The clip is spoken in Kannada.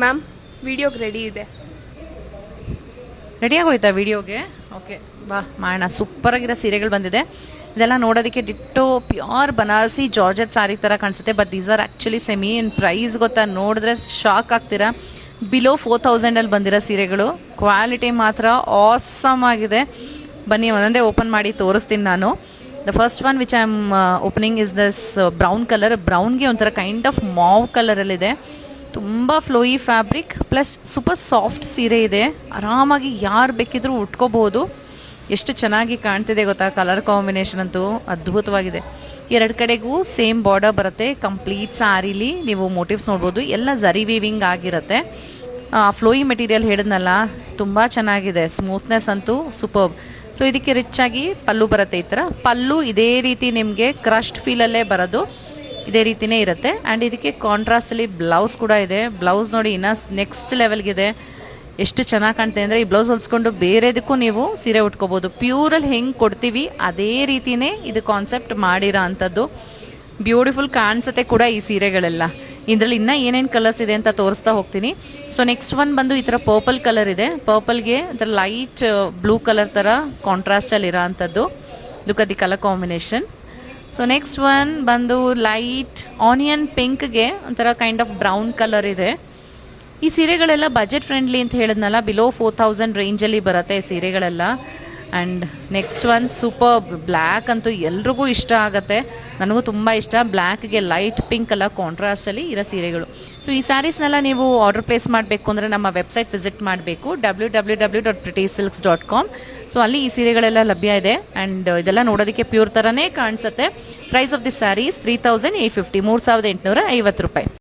ಮ್ಯಾಮ್ ವಿಡಿಯೋಗೆ ರೆಡಿ ಇದೆ. ರೆಡಿ ಆಗೋಯ್ತಾ ವಿಡಿಯೋಗೆ? ಓಕೆ, ಬಾ ಮಾಡೋಣ. ಸೂಪರಾಗಿರೋ ಸೀರೆಗಳು ಬಂದಿದೆ. ಇದೆಲ್ಲ ನೋಡೋದಕ್ಕೆ ditto pure Banarasi georgette sari ಥರ ಕಾಣಿಸುತ್ತೆ. But these are actually semi. In price ಗೊತ್ತಾ, ನೋಡಿದ್ರೆ ಶಾಕ್ ಆಗ್ತೀರಾ. ಬಿಲೋ 4000 ಬಂದಿರೋ ಸೀರೆಗಳು. ಕ್ವಾಲಿಟಿ ಮಾತ್ರ ಆಸಮ್ ಆಗಿದೆ. ಬನ್ನಿ ಒಂದೊಂದೇ ಓಪನ್ ಮಾಡಿ ತೋರಿಸ್ತೀನಿ ನಾನು. The first one which I am opening is this brown colour. ಬ್ರೌನ್ಗೆ ಒಂಥರ ಕೈಂಡ್ ಆಫ್ ಮಾವ್ ಕಲರಲ್ಲಿದೆ. ತುಂಬ flowy fabric plus super soft ಸೀರೆ ಇದೆ. ಆರಾಮಾಗಿ ಯಾರು ಬೇಕಿದ್ರೂ ಉಟ್ಕೋಬೋದು. ಎಷ್ಟು ಚೆನ್ನಾಗಿ ಕಾಣ್ತಿದೆ ಗೊತ್ತಾ, ಕಲರ್ ಕಾಂಬಿನೇಷನ್ ಅಂತೂ ಅದ್ಭುತವಾಗಿದೆ. ಎರಡು ಕಡೆಗೂ ಸೇಮ್ ಬಾರ್ಡರ್ ಬರುತ್ತೆ. ಕಂಪ್ಲೀಟ್ ಸ್ಯಾರಿಲಿ ನೀವು ಮೋಟಿವ್ಸ್ ನೋಡ್ಬೋದು. ಎಲ್ಲ ಝರಿ ವೀವಿಂಗ್ ಆಗಿರುತ್ತೆ. ಫ್ಲೋಯಿ ಮೆಟೀರಿಯಲ್ ಹೇಳಿದ್ನಲ್ಲ, ತುಂಬ ಚೆನ್ನಾಗಿದೆ. ಸ್ಮೂತ್ನೆಸ್ ಅಂತೂ ಸೂಪರ್ಬ್. ಸೊ ಇದಕ್ಕೆ ರಿಚ್ ಆಗಿ ಪಲ್ಲು ಬರುತ್ತೆ. ಈ ಥರ ಪಲ್ಲು ಇದೇ ರೀತಿ ನಿಮಗೆ ಕ್ರಶ್ಡ್ ಫೀಲಲ್ಲೇ ಬರೋದು. ಇದೇ ರೀತಿಯೇ ಇರುತ್ತೆ. ಆ್ಯಂಡ್ ಇದಕ್ಕೆ ಕಾಂಟ್ರಾಸ್ಟಲ್ಲಿ ಬ್ಲೌಸ್ ಕೂಡ ಇದೆ. ಬ್ಲೌಸ್ ನೋಡಿ ಇನ್ನೂ ನೆಕ್ಸ್ಟ್ ಲೆವೆಲ್ಗಿದೆ. ಎಷ್ಟು ಚೆನ್ನಾಗಿ ಕಾಣ್ತಿದೆ ಅಂದರೆ, ಈ ಬ್ಲೌಸ್ ಹೊಲಿಸ್ಕೊಂಡು ಬೇರೆದಕ್ಕೂ ನೀವು ಸೀರೆ ಉಟ್ಕೋಬೋದು. ಪ್ಯೂರಲ್ಲಿ ಹೆಂಗೆ ಕೊಡ್ತೀವಿ ಅದೇ ರೀತಿಯೇ ಇದು ಕಾನ್ಸೆಪ್ಟ್ ಮಾಡಿರೋ ಅಂಥದ್ದು. ಬ್ಯೂಟಿಫುಲ್ ಕಾಣಿಸುತ್ತೆ ಕೂಡ ಈ ಸೀರೆಗಳೆಲ್ಲ. ಇದರಲ್ಲಿ ಇನ್ನೂ ಏನೇನು ಕಲರ್ಸ್ ಇದೆ ಅಂತ ತೋರಿಸ್ತಾ ಹೋಗ್ತೀನಿ. ಸೊ ನೆಕ್ಸ್ಟ್ ಒನ್ ಬಂದು ಈ ಥರ ಪರ್ಪಲ್ ಕಲರ್ ಇದೆ. ಪರ್ಪಲ್ಗೆ ಒಂಥರ ಲೈಟ್ ಬ್ಲೂ ಕಲರ್ ಥರ ಕಾಂಟ್ರಾಸ್ಟಲ್ಲಿರೋ ಅಂಥದ್ದು. Look at the colour combination. So next one ಬಂದು ಲೈಟ್ ಆನಿಯನ್ ಪಿಂಕ್ಗೆ ಒಂಥರ ಕೈಂಡ್ ಆಫ್ ಬ್ರೌನ್ ಕಲರ್ ಇದೆ. ಈ ಸೀರೆಗಳೆಲ್ಲ ಬಜೆಟ್ ಫ್ರೆಂಡ್ಲಿ ಅಂತ ಹೇಳಿದ್ನಲ್ಲ, ಬಿಲೋ 4000 ರೇಂಜಲ್ಲಿ ಬರುತ್ತೆ ಈ ಸೀರೆಗಳೆಲ್ಲ. And next one super black ಅಂತೂ ಎಲ್ರಿಗೂ ಇಷ್ಟ ಆಗುತ್ತೆ. ನನಗೂ ತುಂಬ ಇಷ್ಟ. ಬ್ಲ್ಯಾಕ್ಗೆ ಲೈಟ್ ಪಿಂಕ್ ಕಲರ್ ಕಾಂಟ್ರಾಸ್ಟಲ್ಲಿ ಇರೋ ಸೀರೆಗಳು. ಸೊ ಈ ಸ್ಯಾರೀಸ್ನೆಲ್ಲ ನೀವು ಆರ್ಡರ್ ಪ್ಲೇಸ್ ಮಾಡಬೇಕು ಅಂದರೆ ನಮ್ಮ ವೆಬ್ಸೈಟ್ ವಿಸಿಟ್ ಮಾಡಬೇಕು, www.prettysilks.com. ಸೊ ಅಲ್ಲಿ ಈ ಸೀರೆಗಳೆಲ್ಲ ಲಭ್ಯ ಇದೆ. ಆ್ಯಂಡ್ ಇದೆಲ್ಲ ನೋಡೋದಕ್ಕೆ ಪ್ಯೂರ್ ಥರನೇ ಕಾಣಿಸುತ್ತೆ. ಪ್ರೈಸ್ ಆಫ್ ದಿ ಸ್ಯಾರೀಸ್ 3850, 3850 ರೂಪಾಯಿ.